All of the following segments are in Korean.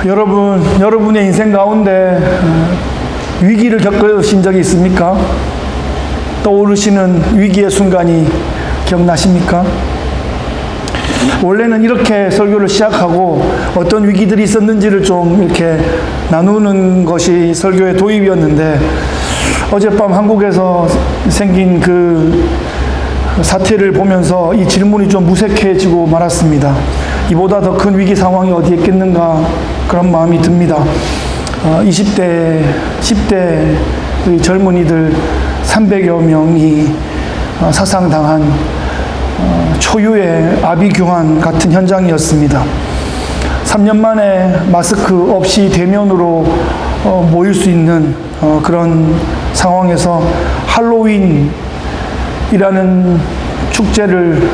여러분의 인생 가운데 위기를 겪으신 적이 있습니까? 떠오르시는 위기의 순간이 기억나십니까? 원래는 이렇게 설교를 시작하고 어떤 위기들이 있었는지를 좀 이렇게 나누는 것이 설교의 도입이었는데, 어젯밤 한국에서 생긴 그 사태를 보면서 이 질문이 좀 무색해지고 말았습니다. 이보다 더 큰 위기 상황이 어디에 있겠는가, 그런 마음이 듭니다. 20대, 10대 젊은이들 300여 명이 사상당한 초유의 아비규환 같은 현장이었습니다. 3년 만에 마스크 없이 대면으로 모일 수 있는 그런 상황에서 할로윈이라는 축제를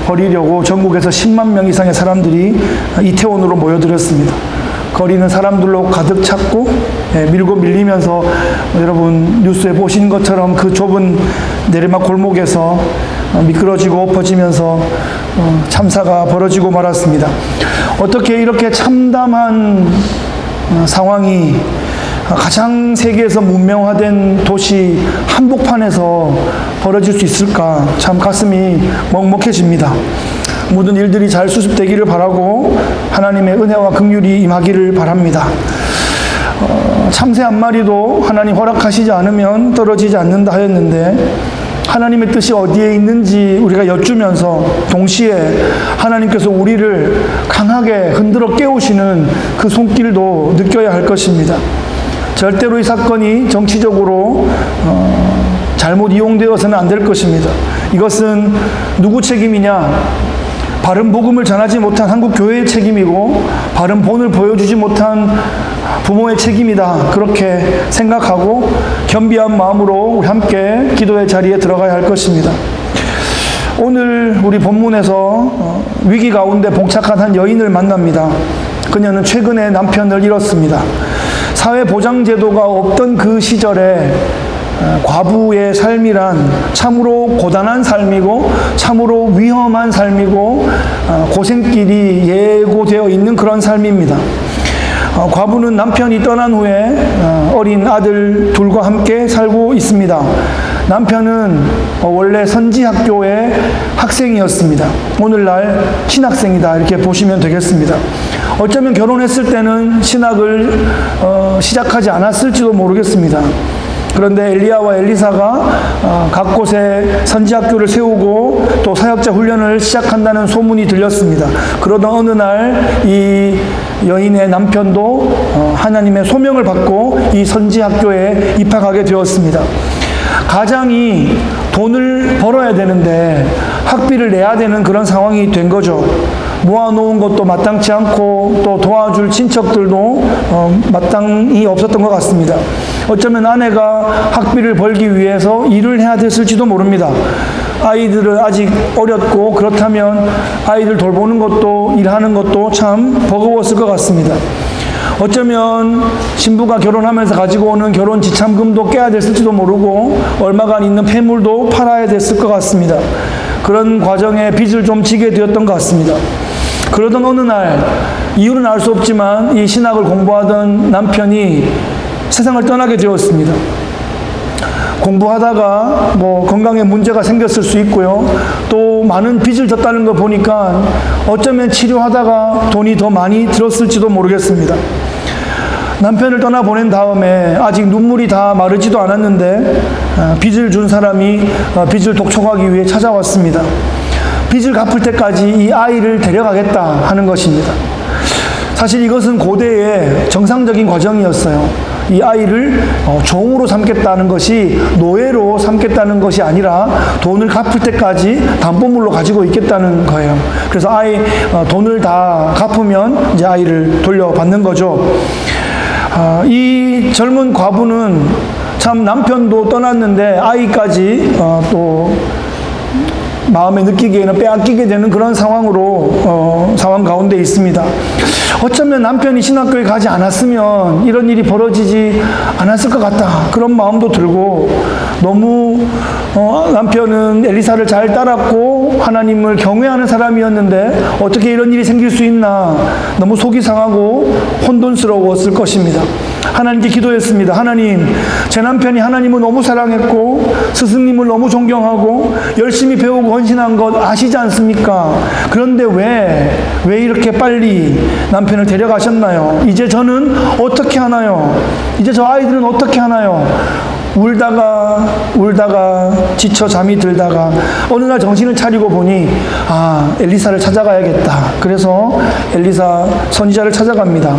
벌이려고 전국에서 10만 명 이상의 사람들이 이태원으로 모여들었습니다. 거리는 사람들로 가득 찼고, 밀고 밀리면서 여러분 뉴스에 보신 것처럼 그 좁은 내리막 골목에서 미끄러지고 엎어지면서 참사가 벌어지고 말았습니다. 어떻게 이렇게 참담한 상황이 가장 세계에서 문명화된 도시 한복판에서 벌어질 수 있을까? 참 가슴이 먹먹해집니다. 모든 일들이 잘 수습되기를 바라고 하나님의 은혜와 긍휼이 임하기를 바랍니다. 참새 한 마리도 하나님 허락하시지 않으면 떨어지지 않는다 하였는데, 하나님의 뜻이 어디에 있는지 우리가 여쭈면서 동시에 하나님께서 우리를 강하게 흔들어 깨우시는 그 손길도 느껴야 할 것입니다. 절대로 이 사건이 정치적으로 잘못 이용되어서는 안 될 것입니다. 이것은 누구 책임이냐? 바른 복음을 전하지 못한 한국 교회의 책임이고, 바른 본을 보여주지 못한 부모의 책임이다. 그렇게 생각하고 겸비한 마음으로 우리 함께 기도의 자리에 들어가야 할 것입니다. 오늘 우리 본문에서 위기 가운데 봉착한 한 여인을 만납니다. 그녀는 최근에 남편을 잃었습니다. 사회보장제도가 없던 그 시절에 과부의 삶이란 참으로 고단한 삶이고 참으로 위험한 삶이고 고생길이 예고되어 있는 그런 삶입니다. 과부는 남편이 떠난 후에 어린 아들 둘과 함께 살고 있습니다. 남편은 원래 선지학교의 학생이었습니다. 오늘날 신학생이다, 이렇게 보시면 되겠습니다. 어쩌면 결혼했을 때는 신학을 시작하지 않았을지도 모르겠습니다. 그런데 엘리야와 엘리사가 각 곳에 선지학교를 세우고 또 사역자 훈련을 시작한다는 소문이 들렸습니다. 그러던 어느 날 이 여인의 남편도 하나님의 소명을 받고 이 선지학교에 입학하게 되었습니다. 가장이 돈을 벌어야 되는데 학비를 내야 되는 그런 상황이 된 거죠. 모아놓은 것도 마땅치 않고 또 도와줄 친척들도 마땅히 없었던 것 같습니다. 어쩌면 아내가 학비를 벌기 위해서 일을 해야 됐을지도 모릅니다. 아이들은 아직 어렸고, 그렇다면 아이들 돌보는 것도 일하는 것도 참 버거웠을 것 같습니다. 어쩌면 신부가 결혼하면서 가지고 오는 결혼 지참금도 깨야 됐을지도 모르고 얼마간 있는 폐물도 팔아야 됐을 것 같습니다. 그런 과정에 빚을 좀 지게 되었던 것 같습니다. 그러던 어느 날, 이유는 알 수 없지만 이 신학을 공부하던 남편이 세상을 떠나게 되었습니다. 공부하다가 건강에 문제가 생겼을 수 있고요. 또 많은 빚을 졌다는 거 보니까 어쩌면 치료하다가 돈이 더 많이 들었을지도 모르겠습니다. 남편을 떠나보낸 다음에 아직 눈물이 다 마르지도 않았는데 빚을 준 사람이 빚을 독촉하기 위해 찾아왔습니다. 빚을 갚을 때까지 이 아이를 데려가겠다 하는 것입니다. 사실 이것은 고대의 정상적인 과정이었어요. 이 아이를 종으로 삼겠다는 것이, 노예로 삼겠다는 것이 아니라 돈을 갚을 때까지 담보물로 가지고 있겠다는 거예요. 그래서 돈을 다 갚으면 이제 아이를 돌려받는 거죠. 이 젊은 과부는 참 남편도 떠났는데 아이까지 또 마음에 느끼기에는 빼앗기게 되는 그런 상황으로 상황 가운데 있습니다. 어쩌면 남편이 신학교에 가지 않았으면 이런 일이 벌어지지 않았을 것 같다, 그런 마음도 들고, 너무 남편은 엘리사를 잘 따랐고 하나님을 경외하는 사람이었는데 어떻게 이런 일이 생길 수 있나, 너무 속이 상하고 혼돈스러웠을 것입니다. 하나님께 기도했습니다. 하나님, 제 남편이 하나님을 너무 사랑했고 스승님을 너무 존경하고 열심히 배우고 헌신한 것 아시지 않습니까? 그런데 왜 이렇게 빨리 남편을 데려가셨나요? 이제 저는 어떻게 하나요? 이제 저 아이들은 어떻게 하나요? 울다가 지쳐 잠이 들다가 어느 날 정신을 차리고 보니, 엘리사를 찾아가야겠다. 그래서 엘리사 선지자를 찾아갑니다.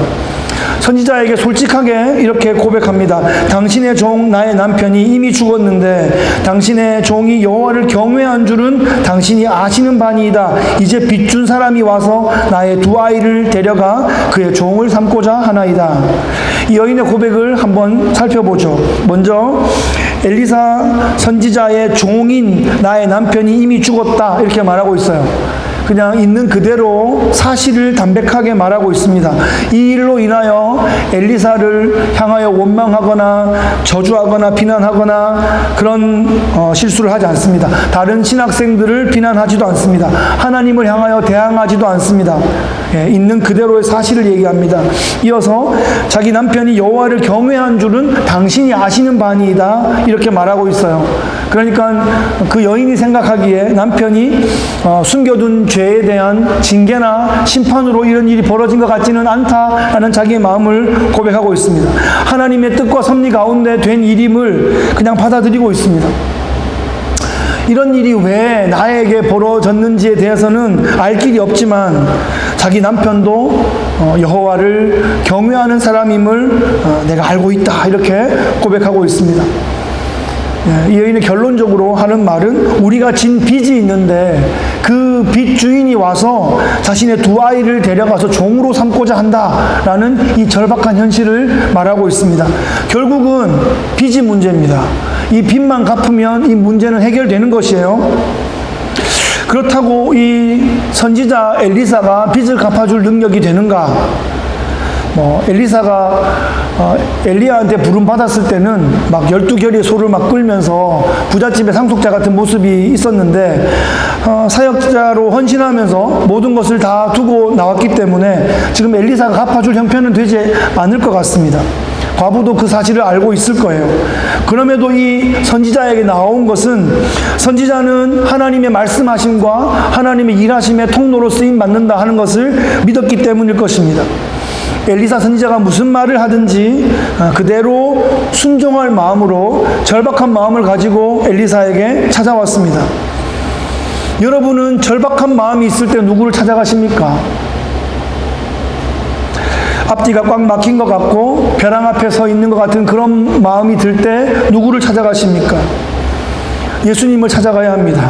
선지자에게 솔직하게 이렇게 고백합니다. 당신의 종 나의 남편이 이미 죽었는데 당신의 종이 여호와를 경외한 줄은 당신이 아시는 바니이다. 이제 빚준 사람이 와서 나의 두 아이를 데려가 그의 종을 삼고자 하나이다. 이 여인의 고백을 한번 살펴보죠. 먼저 엘리사 선지자의 종인 나의 남편이 이미 죽었다, 이렇게 말하고 있어요. 그냥 있는 그대로 사실을 담백하게 말하고 있습니다. 이 일로 인하여 엘리사를 향하여 원망하거나 저주하거나 비난하거나 그런 실수를 하지 않습니다. 다른 신학생들을 비난하지도 않습니다. 하나님을 향하여 대항하지도 않습니다. 있는 그대로의 사실을 얘기합니다. 이어서 자기 남편이 여호와를 경외한 줄은 당신이 아시는 바니이다, 이렇게 말하고 있어요. 그러니까 그 여인이 생각하기에 남편이 숨겨둔 죄에 대한 징계나 심판으로 이런 일이 벌어진 것 같지는 않다라는 자기의 마음을 고백하고 있습니다. 하나님의 뜻과 섭리 가운데 된 일임을 그냥 받아들이고 있습니다. 이런 일이 왜 나에게 벌어졌는지에 대해서는 알 길이 없지만 자기 남편도 여호와를 경외하는 사람임을 내가 알고 있다, 이렇게 고백하고 있습니다. 이 여인이 결론적으로 하는 말은, 우리가 진 빚이 있는데 그 빚 주인이 와서 자신의 두 아이를 데려가서 종으로 삼고자 한다라는 이 절박한 현실을 말하고 있습니다. 결국은 빚이 문제입니다. 이 빚만 갚으면 이 문제는 해결되는 것이에요. 그렇다고 이 선지자 엘리사가 빚을 갚아줄 능력이 되는가? 엘리사가 엘리야한테 부름 받았을 때는 막 12결의 소를 막 끌면서 부잣집의 상속자 같은 모습이 있었는데, 사역자로 헌신하면서 모든 것을 다 두고 나왔기 때문에 지금 엘리사가 갚아줄 형편은 되지 않을 것 같습니다. 과부도 그 사실을 알고 있을 거예요. 그럼에도 이 선지자에게 나온 것은, 선지자는 하나님의 말씀하심과 하나님의 일하심의 통로로 쓰임받는다 하는 것을 믿었기 때문일 것입니다. 엘리사 선지자가 무슨 말을 하든지 그대로 순종할 마음으로, 절박한 마음을 가지고 엘리사에게 찾아왔습니다. 여러분은 절박한 마음이 있을 때 누구를 찾아가십니까? 앞뒤가 꽉 막힌 것 같고 벼랑 앞에 서 있는 것 같은 그런 마음이 들 때 누구를 찾아가십니까? 예수님을 찾아가야 합니다.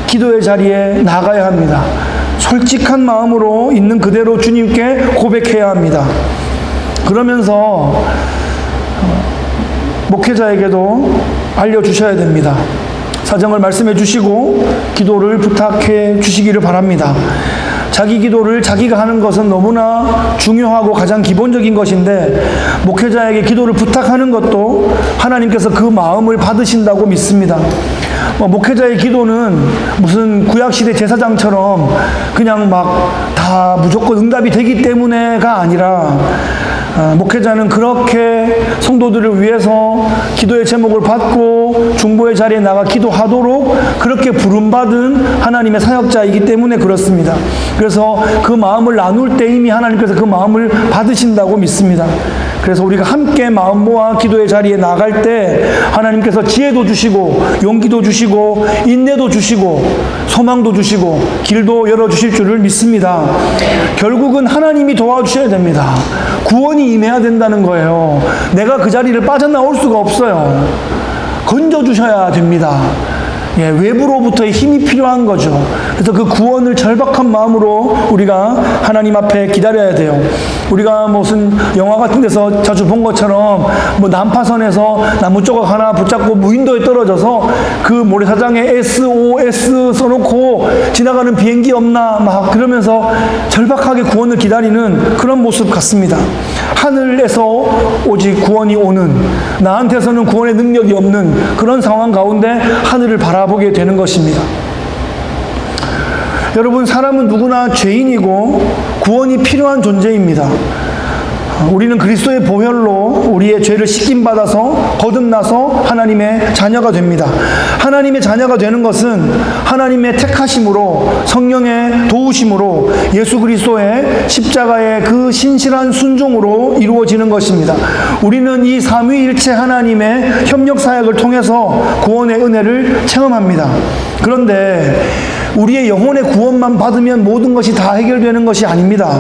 기도의 자리에 나가야 합니다. 솔직한 마음으로 있는 그대로 주님께 고백해야 합니다. 그러면서 목회자에게도 알려주셔야 됩니다. 사정을 말씀해 주시고 기도를 부탁해 주시기를 바랍니다. 자기 기도를 자기가 하는 것은 너무나 중요하고 가장 기본적인 것인데, 목회자에게 기도를 부탁하는 것도 하나님께서 그 마음을 받으신다고 믿습니다. 목회자의 기도는 무슨 구약시대 제사장처럼 그냥 막 다 무조건 응답이 되기 때문에가 아니라, 목회자는 그렇게 성도들을 위해서 기도의 제목을 받고 중보의 자리에 나가 기도하도록 그렇게 부름받은 하나님의 사역자이기 때문에 그렇습니다. 그래서 그 마음을 나눌 때 이미 하나님께서 그 마음을 받으신다고 믿습니다. 그래서 우리가 함께 마음 모아 기도의 자리에 나갈 때 하나님께서 지혜도 주시고 용기도 주시고 인내도 주시고 소망도 주시고 길도 열어주실 줄을 믿습니다. 결국은 하나님이 도와주셔야 됩니다. 구원이 임해야 된다는 거예요. 내가 그 자리를 빠져나올 수가 없어요. 건져주셔야 됩니다. 외부로부터의 힘이 필요한 거죠. 그래서 그 구원을 절박한 마음으로 우리가 하나님 앞에 기다려야 돼요. 우리가 무슨 영화 같은 데서 자주 본 것처럼 뭐 난파선에서 나무 조각 하나 붙잡고 무인도에 떨어져서 그 모래사장에 SOS 써놓고 지나가는 비행기 없나 막 그러면서 절박하게 구원을 기다리는 그런 모습 같습니다. 하늘에서 오직 구원이 오는, 나한테서는 구원의 능력이 없는 그런 상황 가운데 하늘을 바라보게 되는 것입니다. 여러분, 사람은 누구나 죄인이고 구원이 필요한 존재입니다. 우리는 그리스도의 보혈로 우리의 죄를 씻김받아서 거듭나서 하나님의 자녀가 됩니다. 하나님의 자녀가 되는 것은 하나님의 택하심으로, 성령의 도우심으로, 예수 그리스도의 십자가의 그 신실한 순종으로 이루어지는 것입니다. 우리는 이 삼위일체 하나님의 협력 사역을 통해서 구원의 은혜를 체험합니다. 그런데 우리의 영혼의 구원만 받으면 모든 것이 다 해결되는 것이 아닙니다.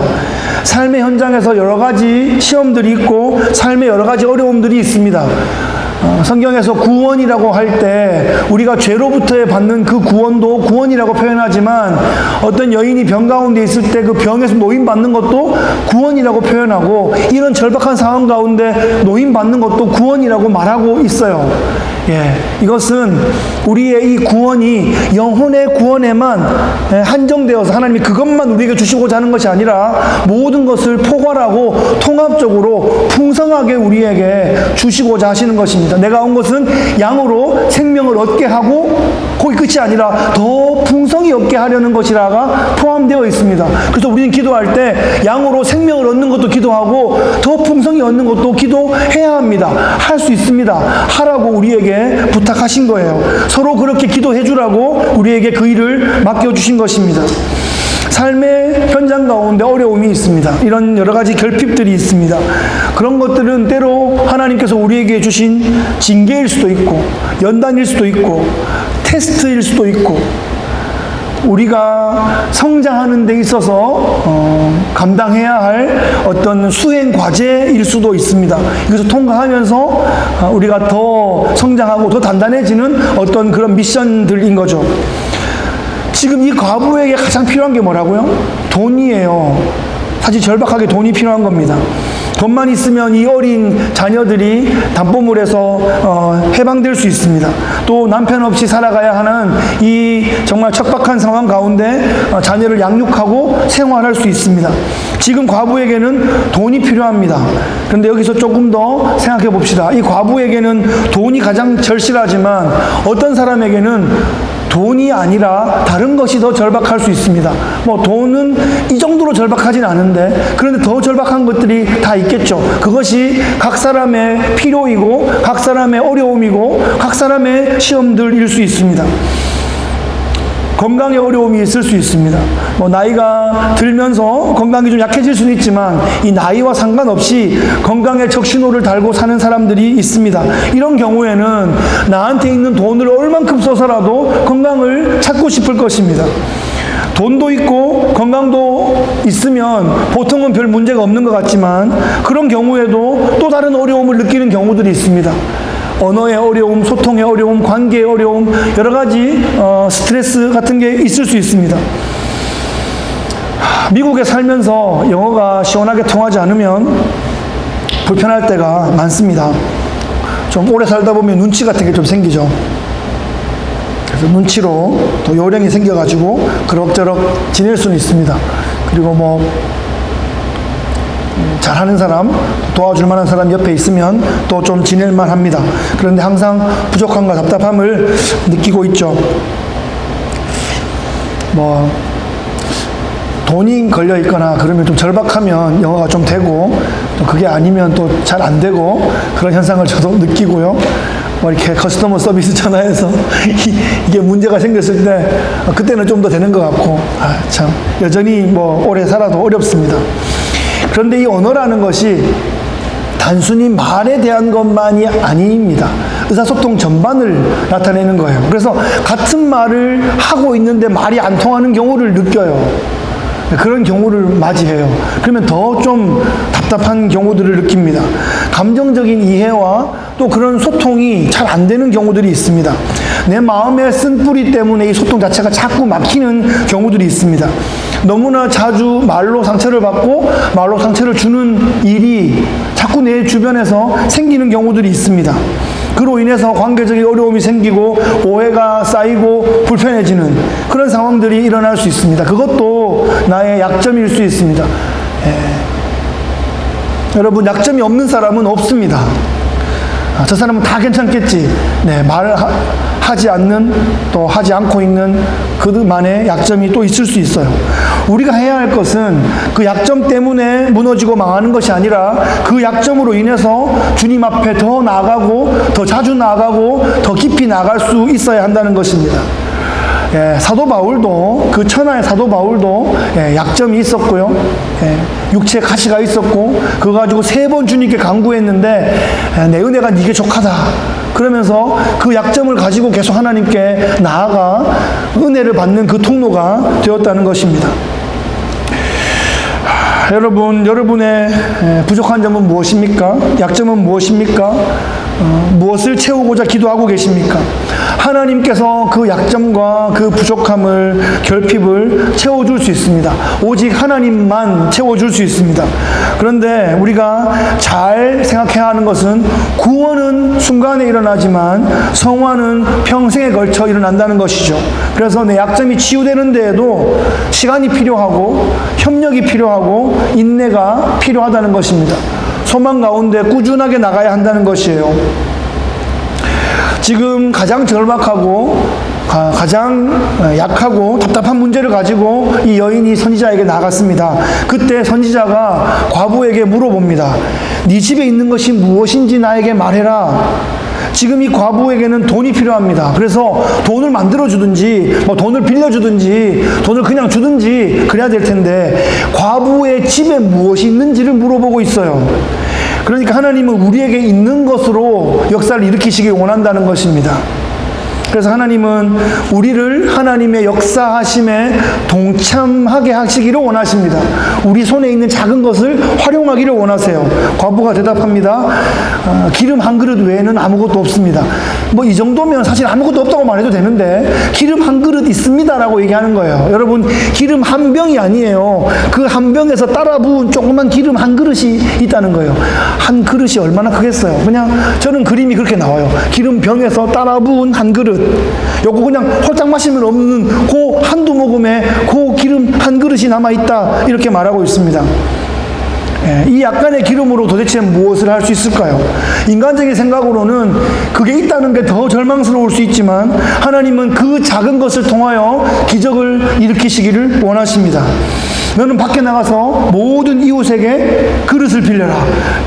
삶의 현장에서 여러 가지 시험들이 있고 삶의 여러 가지 어려움들이 있습니다. 성경에서 구원이라고 할 때 우리가 죄로부터 받는 그 구원도 구원이라고 표현하지만, 어떤 여인이 병 가운데 있을 때 그 병에서 노임받는 것도 구원이라고 표현하고, 이런 절박한 상황 가운데 노임받는 것도 구원이라고 말하고 있어요. 이것은 우리의 이 구원이 영혼의 구원에만 한정되어서 하나님이 그것만 우리에게 주시고자 하는 것이 아니라 모든 것을 포괄하고 통합적으로 풍성하게 우리에게 주시고자 하시는 것입니다. 내가 온 것은 양으로 생명을 얻게 하고 거기 끝이 아니라 더 풍성히 얻게 하려는 것이라가 포함되어 있습니다. 그래서 우리는 기도할 때 양으로 생명을 얻는 것도 기도하고 더 풍성히 얻는 것도 기도해야 합니다. 할 수 있습니다. 하라고 우리에게 부탁하신 거예요. 서로 그렇게 기도해 주라고 우리에게 그 일을 맡겨주신 것입니다. 삶의 현장 가운데 어려움이 있습니다. 이런 여러 가지 결핍들이 있습니다. 그런 것들은 때로 하나님께서 우리에게 주신 징계일 수도 있고, 연단일 수도 있고, 테스트일 수도 있고, 우리가 성장하는 데 있어서 감당해야 할 어떤 수행 과제일 수도 있습니다. 이것을 통과하면서 우리가 더 성장하고 더 단단해지는 어떤 그런 미션들인 거죠. 지금 이 과부에게 가장 필요한 게 뭐라고요? 돈이에요. 사실 절박하게 돈이 필요한 겁니다. 돈만 있으면 이 어린 자녀들이 담보물에서 해방될 수 있습니다. 또 남편 없이 살아가야 하는 이 정말 척박한 상황 가운데 자녀를 양육하고 생활할 수 있습니다. 지금 과부에게는 돈이 필요합니다. 그런데 여기서 조금 더 생각해 봅시다. 이 과부에게는 돈이 가장 절실하지만 어떤 사람에게는 돈이 아니라 다른 것이 더 절박할 수 있습니다. 뭐 돈은 이 정도로 절박하진 않은데, 그런데 더 절박한 것들이 다 있겠죠. 그것이 각 사람의 필요이고 각 사람의 어려움이고 각 사람의 시험들일 수 있습니다. 건강에 어려움이 있을 수 있습니다. 뭐 나이가 들면서 건강이 좀 약해질 수는 있지만 이 나이와 상관없이 건강에 적신호를 달고 사는 사람들이 있습니다. 이런 경우에는 나한테 있는 돈을 얼만큼 써서라도 건강을 찾고 싶을 것입니다. 돈도 있고 건강도 있으면 보통은 별 문제가 없는 것 같지만, 그런 경우에도 또 다른 어려움을 느끼는 경우들이 있습니다. 언어의 어려움, 소통의 어려움, 관계의 어려움, 여러 가지 스트레스 같은 게 있을 수 있습니다. 미국에 살면서 영어가 시원하게 통하지 않으면 불편할 때가 많습니다. 좀 오래 살다 보면 눈치 같은 게 좀 생기죠. 그래서 눈치로 또 요령이 생겨가지고 그럭저럭 지낼 수는 있습니다. 그리고 뭐 잘하는 사람, 도와줄 만한 사람 옆에 있으면 또 좀 지낼만 합니다. 그런데 항상 부족함과 답답함을 느끼고 있죠. 뭐 돈이 걸려 있거나 그러면 좀 절박하면 영어가 좀 되고, 또 그게 아니면 또 잘 안 되고, 그런 현상을 저도 느끼고요. 뭐 이렇게 커스터머 서비스 전화해서 이게 문제가 생겼을 때 그때는 좀 더 되는 것 같고, 참 여전히 뭐 오래 살아도 어렵습니다. 그런데 이 언어라는 것이 단순히 말에 대한 것만이 아닙니다. 의사소통 전반을 나타내는 거예요. 그래서 같은 말을 하고 있는데 말이 안 통하는 경우를 느껴요. 그런 경우를 맞이해요. 그러면 더 좀 답답한 경우들을 느낍니다. 감정적인 이해와 또 그런 소통이 잘 안 되는 경우들이 있습니다. 내 마음의 쓴 뿌리 때문에 이 소통 자체가 자꾸 막히는 경우들이 있습니다. 너무나 자주 말로 상처를 받고 말로 상처를 주는 일이 자꾸 내 주변에서 생기는 경우들이 있습니다. 그로 인해서 관계적인 어려움이 생기고 오해가 쌓이고 불편해지는 그런 상황들이 일어날 수 있습니다. 그것도 나의 약점일 수 있습니다. 여러분, 약점이 없는 사람은 없습니다. 저 사람은 다 괜찮겠지. 말을 하지 않는, 또 하지 않고 있는 그만의 약점이 또 있을 수 있어요. 우리가 해야 할 것은 그 약점 때문에 무너지고 망하는 것이 아니라 그 약점으로 인해서 주님 앞에 더 나아가고 더 자주 나아가고 더 깊이 나아갈 수 있어야 한다는 것입니다. 사도 바울도, 그 천하의 사도 바울도 약점이 있었고요. 육체의 가시가 있었고, 그거 가지고 3번 주님께 간구했는데 내 은혜가 네게 족하다 그러면서 그 약점을 가지고 계속 하나님께 나아가 은혜를 받는 그 통로가 되었다는 것입니다. 여러분, 여러분의 부족한 점은 무엇입니까? 약점은 무엇입니까? 무엇을 채우고자 기도하고 계십니까? 하나님께서 그 약점과 그 부족함을, 결핍을 채워줄 수 있습니다. 오직 하나님만 채워줄 수 있습니다. 그런데 우리가 잘 생각해야 하는 것은 구원은 순간에 일어나지만 성화는 평생에 걸쳐 일어난다는 것이죠. 그래서 내 약점이 치유되는 데에도 시간이 필요하고 협력이 필요하고 인내가 필요하다는 것입니다. 소망 가운데 꾸준하게 나가야 한다는 것이에요. 지금 가장 절박하고 가장 약하고 답답한 문제를 가지고 이 여인이 선지자에게 나갔습니다. 그때 선지자가 과부에게 물어봅니다. 네 집에 있는 것이 무엇인지 나에게 말해라. 지금 이 과부에게는 돈이 필요합니다. 그래서 돈을 만들어주든지 돈을 빌려주든지 돈을 그냥 주든지 그래야 될 텐데 과부의 집에 무엇이 있는지를 물어보고 있어요. 그러니까 하나님은 우리에게 있는 것으로 역사를 일으키시길 원한다는 것입니다. 그래서 하나님은 우리를 하나님의 역사하심에 동참하게 하시기를 원하십니다. 우리 손에 있는 작은 것을 활용하기를 원하세요. 과부가 대답합니다. 기름 한 그릇 외에는 아무것도 없습니다. 이 정도면 사실 아무것도 없다고 말해도 되는데 기름 한 그릇 있습니다라고 얘기하는 거예요. 여러분, 기름 한 병이 아니에요. 그 한 병에서 따라 부은 조그만 기름 한 그릇이 있다는 거예요. 한 그릇이 얼마나 크겠어요. 그냥 저는 그림이 그렇게 나와요. 기름 병에서 따라 부은 한 그릇. 요거 그냥 홀딱 마시면 없는 그 한두 모금에 그 기름 한 그릇이 남아있다 이렇게 말하고 있습니다. 이 약간의 기름으로 도대체 무엇을 할 수 있을까요? 인간적인 생각으로는 그게 있다는 게 더 절망스러울 수 있지만 하나님은 그 작은 것을 통하여 기적을 일으키시기를 원하십니다. 너는 밖에 나가서 모든 이웃에게 그릇을 빌려라.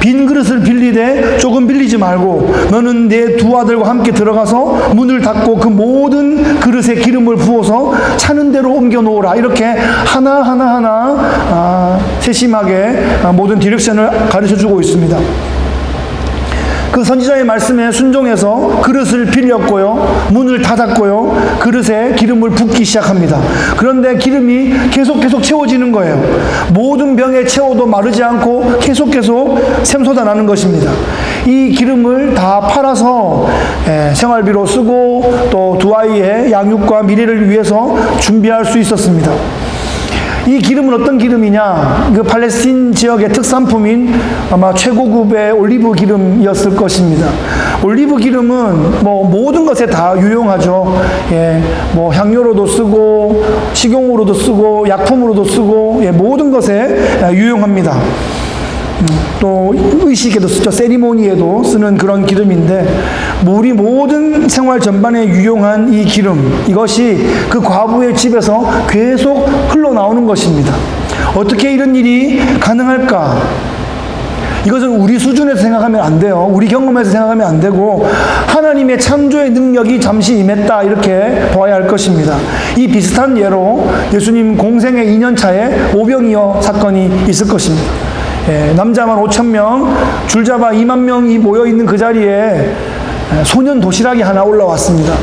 빈 그릇을 빌리되 조금 빌리지 말고 너는 내 두 아들과 함께 들어가서 문을 닫고 그 모든 그릇에 기름을 부어서 차는 대로 옮겨 놓으라. 이렇게 하나하나 세심하게 모든 디렉션을 가르쳐주고 있습니다. 그 선지자의 말씀에 순종해서 그릇을 빌렸고요. 문을 닫았고요. 그릇에 기름을 붓기 시작합니다. 그런데 기름이 계속 채워지는 거예요. 모든 병에 채워도 마르지 않고 계속 샘솟아 나는 것입니다. 이 기름을 다 팔아서 생활비로 쓰고 또 두 아이의 양육과 미래를 위해서 준비할 수 있었습니다. 이 기름은 어떤 기름이냐? 그 팔레스틴 지역의 특산품인 아마 최고급의 올리브 기름이었을 것입니다. 올리브 기름은 모든 것에 다 유용하죠. 향료로도 쓰고, 식용으로도 쓰고, 약품으로도 쓰고, 모든 것에 유용합니다. 또 의식에도 쓰죠. 세리모니에도 쓰는 그런 기름인데 우리 모든 생활 전반에 유용한 이 기름, 이것이 그 과부의 집에서 계속 흘러나오는 것입니다. 어떻게 이런 일이 가능할까? 이것은 우리 수준에서 생각하면 안 돼요. 우리 경험에서 생각하면 안 되고 하나님의 창조의 능력이 잠시 임했다 이렇게 봐야 할 것입니다. 이 비슷한 예로 예수님 공생의 2년 차에 오병이어 사건이 있을 것입니다. 남자만 5,000명, 줄잡아 2만 명이 모여있는 그 자리에 소년 도시락이 하나 올라왔습니다.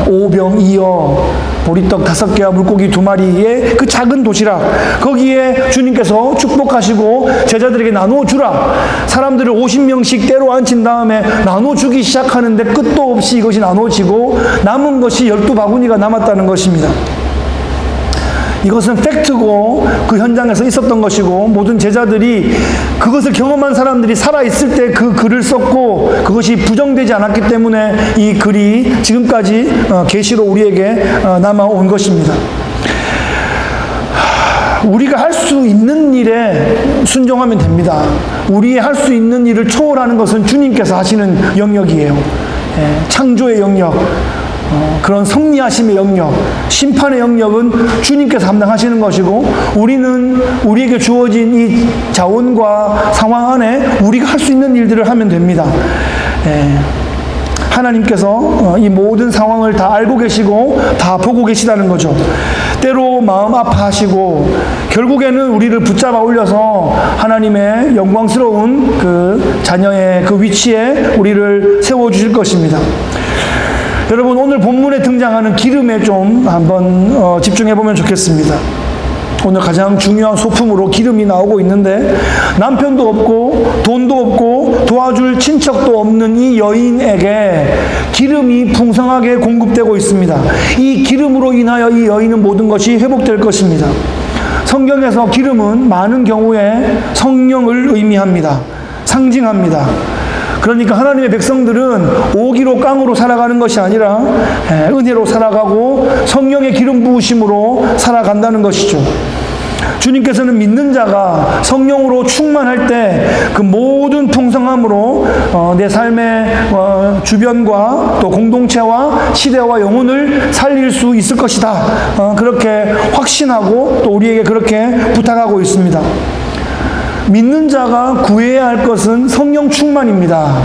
오병, 이어, 보리떡 5개와 물고기 2마리의 그 작은 도시락, 거기에 주님께서 축복하시고 제자들에게 나눠주라. 사람들을 50명씩 때로 앉힌 다음에 나눠주기 시작하는데 끝도 없이 이것이 나눠지고 남은 것이 12바구니가 남았다는 것입니다. 이것은 팩트고 그 현장에서 있었던 것이고 모든 제자들이 그것을 경험한 사람들이 살아있을 때 그 글을 썼고 그것이 부정되지 않았기 때문에 이 글이 지금까지 계시로 우리에게 남아온 것입니다. 우리가 할 수 있는 일에 순종하면 됩니다. 우리의 할 수 있는 일을 초월하는 것은 주님께서 하시는 영역이에요. 창조의 영역, 그런 섭리하심의 영역, 심판의 영역은 주님께서 감당하시는 것이고 우리는 우리에게 주어진 이 자원과 상황 안에 우리가 할 수 있는 일들을 하면 됩니다. 하나님께서 이 모든 상황을 다 알고 계시고 다 보고 계시다는 거죠. 때로 마음 아파하시고 결국에는 우리를 붙잡아 올려서 하나님의 영광스러운 그 자녀의 그 위치에 우리를 세워주실 것입니다. 여러분, 오늘 본문에 등장하는 기름에 좀 한번 집중해 보면 좋겠습니다. 오늘 가장 중요한 소품으로 기름이 나오고 있는데 남편도 없고 돈도 없고 도와줄 친척도 없는 이 여인에게 기름이 풍성하게 공급되고 있습니다. 이 기름으로 인하여 이 여인은 모든 것이 회복될 것입니다. 성경에서 기름은 많은 경우에 성령을 의미합니다. 상징합니다. 그러니까 하나님의 백성들은 오기로 깡으로 살아가는 것이 아니라 은혜로 살아가고 성령의 기름 부으심으로 살아간다는 것이죠. 주님께서는 믿는 자가 성령으로 충만할 때 그 모든 풍성함으로 내 삶의 주변과 또 공동체와 시대와 영혼을 살릴 수 있을 것이다. 그렇게 확신하고 또 우리에게 그렇게 부탁하고 있습니다. 믿는 자가 구해야 할 것은 성령 충만입니다.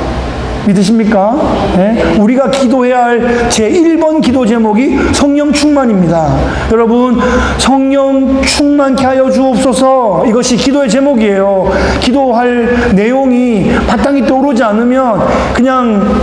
믿으십니까? 네? 우리가 기도해야 할 제1번 기도 제목이 성령 충만입니다. 여러분, 성령 충만케 하여 주옵소서. 이것이 기도의 제목이에요. 기도할 내용이 바탕이 떠오르지 않으면 그냥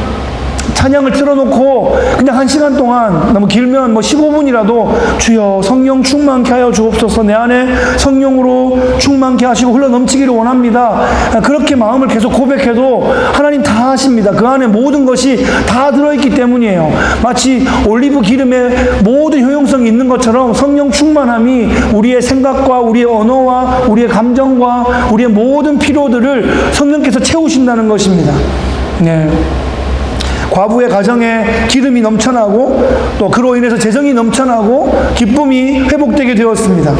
찬양을 틀어놓고 그냥 1시간 동안, 너무 길면 15분이라도 주여 성령 충만케 하여 주옵소서, 내 안에 성령으로 충만케 하시고 흘러넘치기를 원합니다. 그렇게 마음을 계속 고백해도 하나님 다 하십니다. 그 안에 모든 것이 다 들어있기 때문이에요. 마치 올리브 기름에 모든 효용성이 있는 것처럼 성령 충만함이 우리의 생각과 우리의 언어와 우리의 감정과 우리의 모든 필요들을 성령께서 채우신다는 것입니다. 네. 과부의 가정에 기름이 넘쳐나고 또 그로 인해서 재정이 넘쳐나고 기쁨이 회복되게 되었습니다.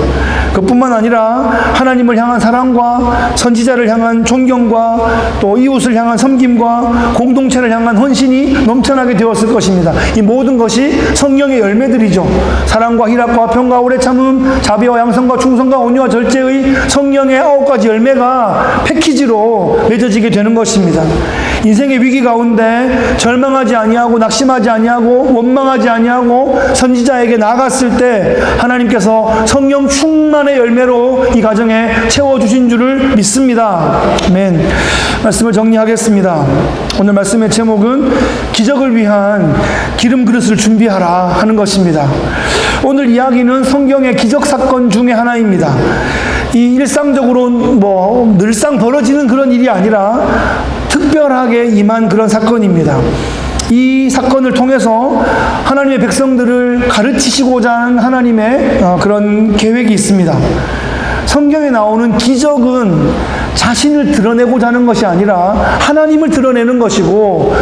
그뿐만 아니라 하나님을 향한 사랑과 선지자를 향한 존경과 또 이웃을 향한 섬김과 공동체를 향한 헌신이 넘쳐나게 되었을 것입니다. 이 모든 것이 성령의 열매들이죠. 사랑과 희락과 평과 오래 참음, 자비와 양선과 충성과 온유와 절제의 성령의 9가지 열매가 패키지로 맺어지게 되는 것입니다. 인생의 위기 가운데 절망하지 아니하고 낙심하지 아니하고 원망하지 아니하고 선지자에게 나갔을 때 하나님께서 성령 충만의 열매로 이 가정에 채워주신 줄을 믿습니다. 아멘. 말씀을 정리하겠습니다. 오늘 말씀의 제목은 기적을 위한 기름 그릇을 준비하라 하는 것입니다. 오늘 이야기는 성경의 기적 사건 중에 하나입니다. 이 일상적으로 늘상 벌어지는 그런 일이 아니라 특별하게 임한 그런 사건입니다. 이 사건을 통해서 하나님의 백성들을 가르치시고자 하는 하나님의 그런 계획이 있습니다. 성경에 나오는 기적은 자신을 드러내고자 하는 것이 아니라 하나님을 드러내는 것이고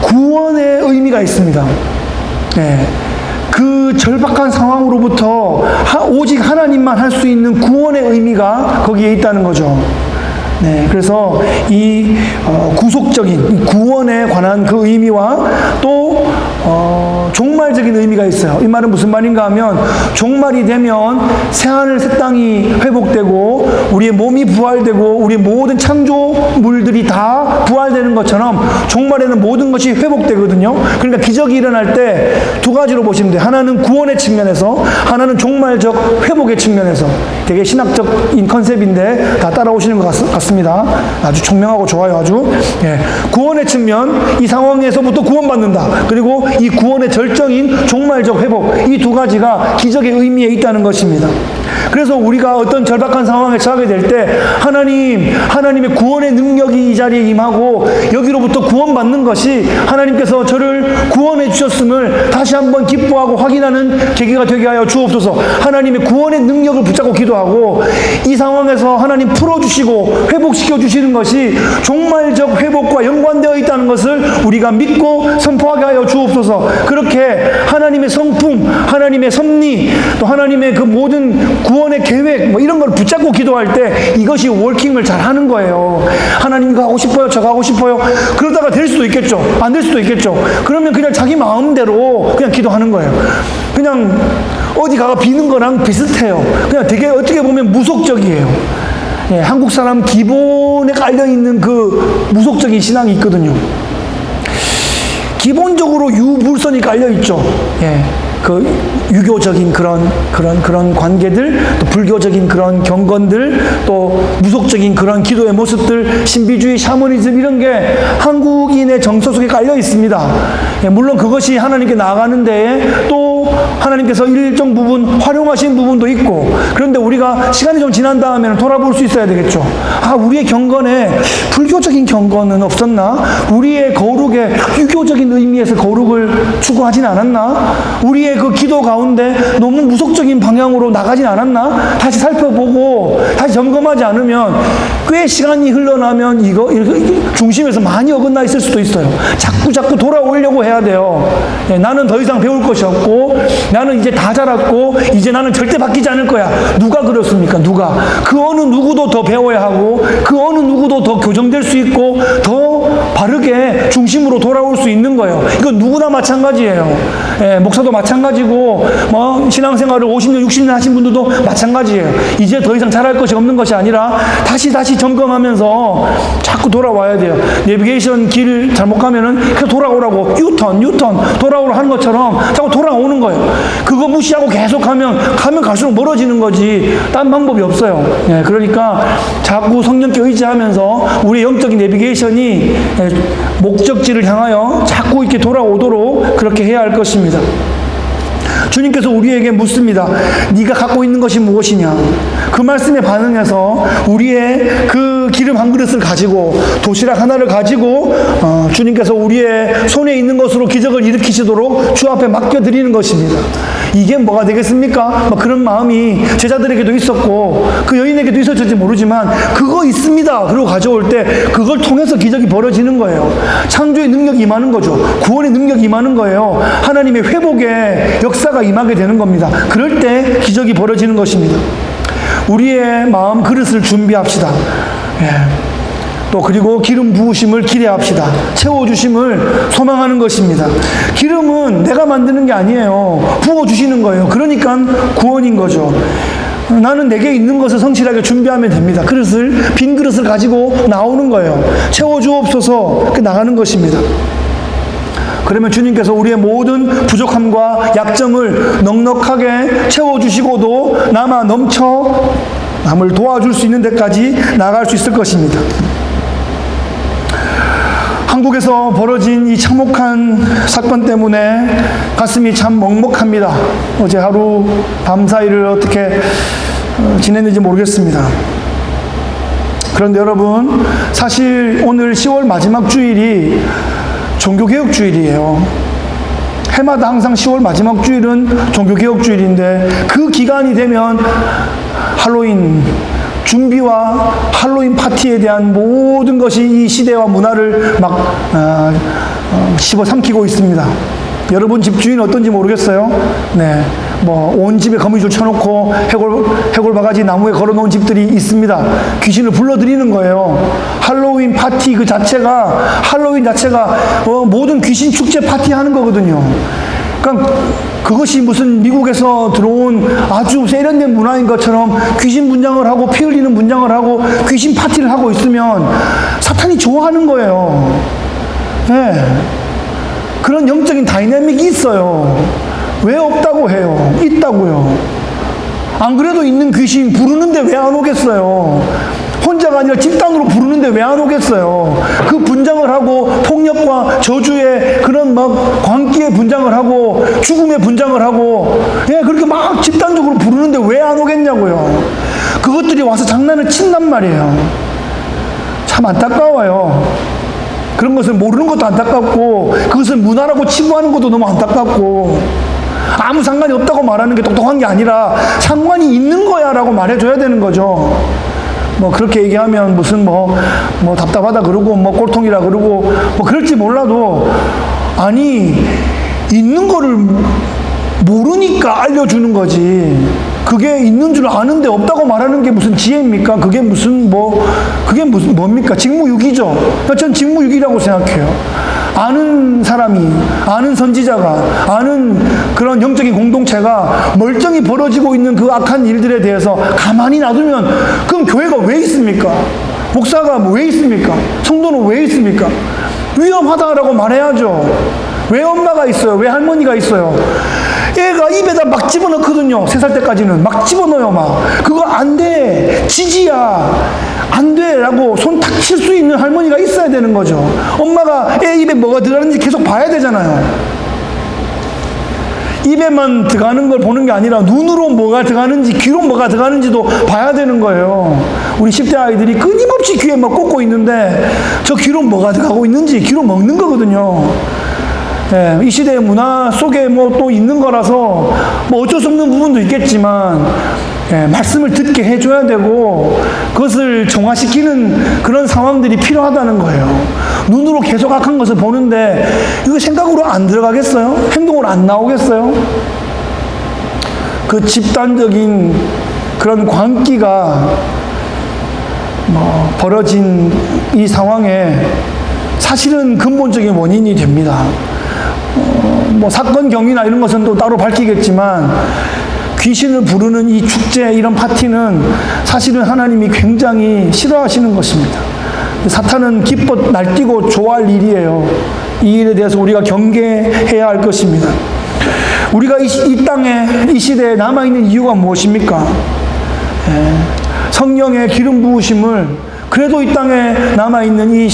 구원의 의미가 있습니다. 네. 그 절박한 상황으로부터 오직 하나님만 할 수 있는 구원의 의미가 거기에 있다는 거죠. 네, 그래서 이 구속적인 구원에 관한 그 의미와 또 종말적인 의미가 있어요. 이 말은 무슨 말인가 하면 종말이 되면 새하늘 새 땅이 회복되고 우리의 몸이 부활되고 우리의 모든 창조물들이 다 부활되는 것처럼 종말에는 모든 것이 회복되거든요. 그러니까 기적이 일어날 때 두 가지로 보시면 돼요. 하나는 구원의 측면에서, 하나는 종말적 회복의 측면에서. 되게 신학적인 컨셉인데 다 따라오시는 것 같습니다. 아주 총명하고 좋아요. 아주. 예. 구원의 측면, 이 상황에서부터 구원받는다. 그리고 이 구원의 절정인 종말적 회복, 이 두 가지가 기적의 의미에 있다는 것입니다. 그래서 우리가 어떤 절박한 상황에 처하게 될 때 하나님의 구원의 능력이 이 자리에 임하고 여기로부터 구원받는 것이 하나님께서 저를 구원해 주셨음을 다시 한번 기뻐하고 확인하는 계기가 되게 하여 주옵소서. 하나님의 구원의 능력을 붙잡고 기도하고 이 상황에서 하나님 풀어주시고 회복시켜 주시는 것이 종말적 회복과 연관되어 있다는 것을 우리가 믿고 선포하게 하여 주옵소서. 그렇게 하나님의 성품, 하나님의 섭리, 또 하나님의 그 모든 구원의 계획 뭐 이런 걸 붙잡고 기도할 때 이것이 워킹을 잘 하는 거예요. 하나님 가고 싶어요, 저 가고 싶어요. 그러다가 될 수도 있겠죠. 안 될 수도 있겠죠. 그러면 그냥 자기 마음대로 그냥 기도하는 거예요. 그냥 어디 가가 비는 거랑 비슷해요. 그냥 되게 어떻게 보면 무속적이에요. 예, 한국 사람 기본에 깔려있는 그 무속적인 신앙이 있거든요. 기본적으로 유불선이 깔려있죠. 예. 그 유교적인 그런 관계들, 또 불교적인 그런 경건들, 또 무속적인 그런 기도의 모습들, 신비주의, 샤머니즘 이런 게 한국인의 정서 속에 깔려 있습니다. 예, 물론 그것이 하나님께 나아가는 데에 또 하나님께서 일정 부분 활용하신 부분도 있고, 그런데 우리가 시간이 좀 지난 다음에는 돌아볼 수 있어야 되겠죠. 아, 우리의 경건에 불교적인 경건은 없었나? 우리의 거룩에 유교적인 의미에서 거룩을 추구하진 않았나? 우리의 그 기도 가운데 너무 무속적인 방향으로 나가진 않았나? 다시 살펴보고 다시 점검하지 않으면 꽤 시간이 흘러나면 이렇게 중심에서 많이 어긋나 있을 수도 있어요. 자꾸 돌아오려고 해야 돼요. 예, 나는 더 이상 배울 것이 없고 나는 이제 다 자랐고 이제 나는 절대 바뀌지 않을 거야. 누가 그렇습니까? 누가? 그 어느 누구도 더 배워야 하고 그 어느 누구도 더 교정될 수 있고 더 바르게 중심으로 돌아올 수 있는 거예요. 이건 누구나 마찬가지예요. 예, 목사도 마찬가지고 뭐 신앙생활을 50년, 60년 하신 분들도 마찬가지예요. 이제 더 이상 잘할 것이 없는 것이 아니라 다시 점검하면서 자꾸 돌아와야 돼요. 내비게이션 길 잘못 가면은 계속 돌아오라고 유턴 돌아오라 하는 것처럼 자꾸 돌아오는 거예요. 그거 무시하고 계속 가면 갈수록 멀어지는 거지 딴 방법이 없어요. 예, 그러니까 자꾸 성령께 의지하면서 우리 영적인 내비게이션이 목적지를 향하여 자꾸 이렇게 돌아오도록 그렇게 해야 할 것입니다. 주님께서 우리에게 묻습니다. 네가 갖고 있는 것이 무엇이냐? 그 말씀에 반응해서 우리의 그 기름 한 그릇을 가지고 도시락 하나를 가지고 주님께서 우리의 손에 있는 것으로 기적을 일으키시도록 주 앞에 맡겨드리는 것입니다. 이게 뭐가 되겠습니까? 그런 마음이 제자들에게도 있었고 그 여인에게도 있었을지 모르지만 그거 있습니다. 그리고 가져올 때 그걸 통해서 기적이 벌어지는 거예요. 창조의 능력이 임하는 거죠. 구원의 능력이 임하는 거예요. 하나님의 회복의 역사가 임하게 되는 겁니다. 그럴 때 기적이 벌어지는 것입니다. 우리의 마음 그릇을 준비합시다. 예. 또 그리고 기름 부으심을 기대합시다. 채워주심을 소망하는 것입니다. 기름은 내가 만드는 게 아니에요. 부어주시는 거예요. 그러니까 구원인 거죠. 나는 내게 있는 것을 성실하게 준비하면 됩니다. 빈 그릇을 가지고 나오는 거예요. 채워주옵소서 이렇게 나가는 것입니다. 그러면 주님께서 우리의 모든 부족함과 약점을 넉넉하게 채워주시고도 남을 도와줄 수 있는 데까지 나갈 수 있을 것입니다. 한국에서 벌어진 이 참혹한 사건 때문에 가슴이 참 먹먹합니다. 어제 하루 밤사이를 어떻게 지냈는지 모르겠습니다. 그런데 여러분, 사실 오늘 10월 마지막 주일이 종교개혁 주일이에요. 해마다 항상 10월 마지막 주일은 종교개혁 주일인데 그 기간이 되면 할로윈 준비와 할로윈 파티에 대한 모든 것이 이 시대와 문화를 막 씹어삼키고 있습니다. 여러분 집 주인 어떤지 모르겠어요. 네, 온 집에 거미줄 쳐놓고 해골 바가지 나무에 걸어놓은 집들이 있습니다. 귀신을 불러들이는 거예요. 할로윈 파티 할로윈 자체가 모든 귀신 축제 파티 하는 거거든요. 그러니까 그것이 무슨 미국에서 들어온 아주 세련된 문화인 것처럼 귀신 분장을 하고 피 흘리는 분장을 하고 귀신 파티를 하고 있으면 사탄이 좋아하는 거예요. 네. 그런 영적인 다이내믹이 있어요. 왜 없다고 해요? 있다고요. 안 그래도 있는 귀신 부르는데 왜 안 오겠어요? 혼자가 아니라 집단으로 부르는데 왜 안 오겠어요? 그 분장을 하고 폭력과 저주의 그런 막 광기의 분장을 하고 죽음의 분장을 하고 예, 그렇게 막 집단적으로 부르는데 왜 안 오겠냐고요. 그것들이 와서 장난을 친단 말이에요. 참 안타까워요. 그런 것을 모르는 것도 안타깝고 그것을 문화라고 치부하는 것도 너무 안타깝고 아무 상관이 없다고 말하는 게 똑똑한 게 아니라 상관이 있는 거야 라고 말해줘야 되는 거죠. 뭐 그렇게 얘기하면 무슨 뭐 답답하다 그러고 뭐 꼴통이라 그러고 뭐 그럴지 몰라도 아니 있는 거를 모르니까 알려주는 거지. 그게 있는 줄 아는데 없다고 말하는 게 무슨 지혜입니까? 그게 무슨 뭡니까? 직무유기죠. 전 직무유기라고 생각해요. 아는 사람이, 아는 선지자가, 아는 그런 영적인 공동체가 멀쩡히 벌어지고 있는 그 악한 일들에 대해서 가만히 놔두면 그럼 교회가 왜 있습니까? 목사가 왜 있습니까? 성도는 왜 있습니까? 위험하다라고 말해야죠. 왜 엄마가 있어요? 왜 할머니가 있어요? 애가 입에다 막 집어넣거든요. 3살 때까지는 막 집어넣어요. 막 그거 안 돼, 지지야, 안 돼 라고 손 탁 칠 수 있는 할머니가 있어야 되는 거죠. 엄마가 애 입에 뭐가 들어가는지 계속 봐야 되잖아요. 입에만 들어가는 걸 보는 게 아니라 눈으로 뭐가 들어가는지, 귀로 뭐가 들어가는지도 봐야 되는 거예요. 우리 10대 아이들이 끊임없이 귀에 막 꽂고 있는데 저 귀로 뭐가 들어가고 있는지 귀로 먹는 거거든요. 예, 이 시대의 문화 속에 뭐 또 있는 거라서 뭐 어쩔 수 없는 부분도 있겠지만 예, 말씀을 듣게 해줘야 되고 그것을 정화시키는 그런 상황들이 필요하다는 거예요. 눈으로 계속 악한 것을 보는데 이거 생각으로 안 들어가겠어요? 행동으로 안 나오겠어요? 그 집단적인 그런 광기가 벌어진 이 상황에 사실은 근본적인 원인이 됩니다. 사건 경위나 이런 것은 또 따로 밝히겠지만 귀신을 부르는 이 축제, 이런 파티는 사실은 하나님이 굉장히 싫어하시는 것입니다. 사탄은 기뻐 날뛰고 좋아할 일이에요. 이 일에 대해서 우리가 경계해야 할 것입니다. 우리가 이 땅에, 이 시대에 남아있는 이유가 무엇입니까? 성령의 기름 부으심을 그래도 이 땅에 남아있는 이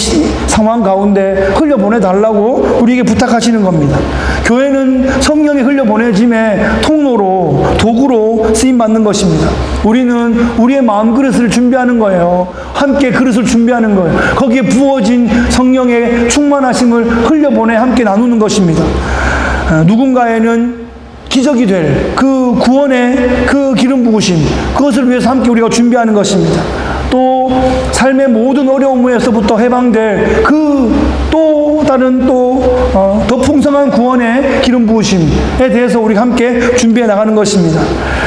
상황 가운데 흘려보내달라고 우리에게 부탁하시는 겁니다. 교회는 성령의 흘려보내짐의 통로로, 도구로 쓰임받는 것입니다. 우리는 우리의 마음 그릇을 준비하는 거예요. 함께 그릇을 준비하는 거예요. 거기에 부어진 성령의 충만하심을 흘려보내 함께 나누는 것입니다. 누군가에는 기적이 될 그 구원의 그 기름 부으심, 그것을 위해서 함께 우리가 준비하는 것입니다. 또 삶의 모든 어려움에서부터 해방될 그 또 다른 더 풍성한 구원의 기름 부으심에 대해서 우리가 함께 준비해 나가는 것입니다.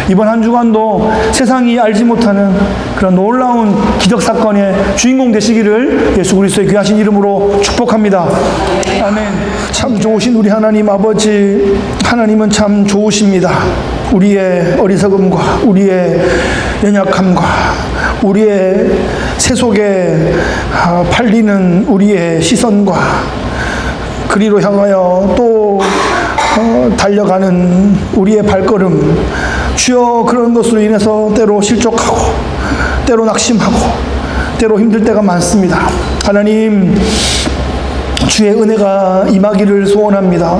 이번 한 주간도 세상이 알지 못하는 그런 놀라운 기적 사건의 주인공 되시기를 예수 그리스도의 귀하신 이름으로 축복합니다. 아멘. 참 좋으신 우리 하나님 아버지, 하나님은 참 좋으십니다. 우리의 어리석음과 우리의 연약함과 우리의 세속에 팔리는 우리의 시선과 그리로 향하여 또 달려가는 우리의 발걸음, 주여 그런 것으로 인해서 때로 실족하고 때로 낙심하고 때로 힘들 때가 많습니다. 하나님, 주의 은혜가 임하기를 소원합니다.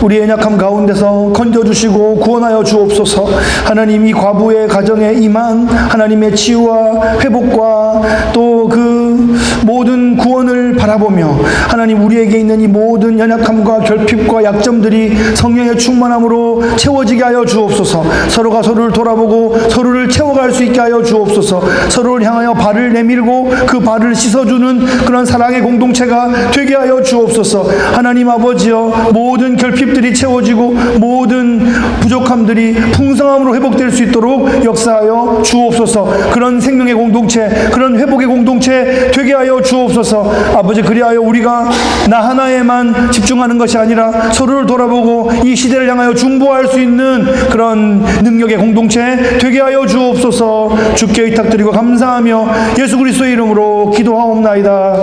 우리의 연약함 가운데서 건져주시고 구원하여 주옵소서. 하나님, 이 과부의 가정에 임한 하나님의 치유와 회복과 또 그 모든 구원을 바라보며 하나님, 우리에게 있는 이 모든 연약함과 결핍과 약점들이 성령의 충만함으로 채워지게 하여 주옵소서. 서로가 서로를 돌아보고 서로를 채워갈 수 있게 하여 주옵소서. 서로를 향하여 발을 내밀고 그 발을 씻어주는 그런 사랑의 공동체가 되게 하여 주옵소서. 하나님 아버지여, 모든 결핍들이 채워지고 모든 부족함들이 풍성함으로 회복될 수 있도록 역사하여 주옵소서. 그런 생명의 공동체, 그런 회복의 공동체 되게 하여 주옵소서. 아버지, 아버지, 그리하여 우리가 나 하나에만 집중하는 것이 아니라 서로를 돌아보고 이 시대를 향하여 중보할 수 있는 그런 능력의 공동체 되게 하여 주옵소서. 주께 의탁드리고 감사하며 예수 그리스도의 이름으로 기도하옵나이다.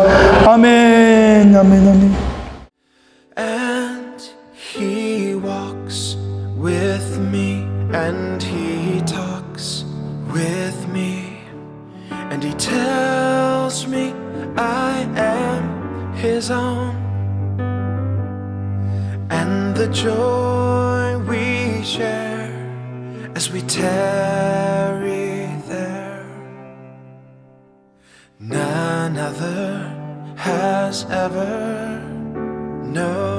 아멘. 아멘. 아멘. And he walks with me, and he talks with me, and he tells me I am his own, and the joy we share as we tarry there, none other has ever known.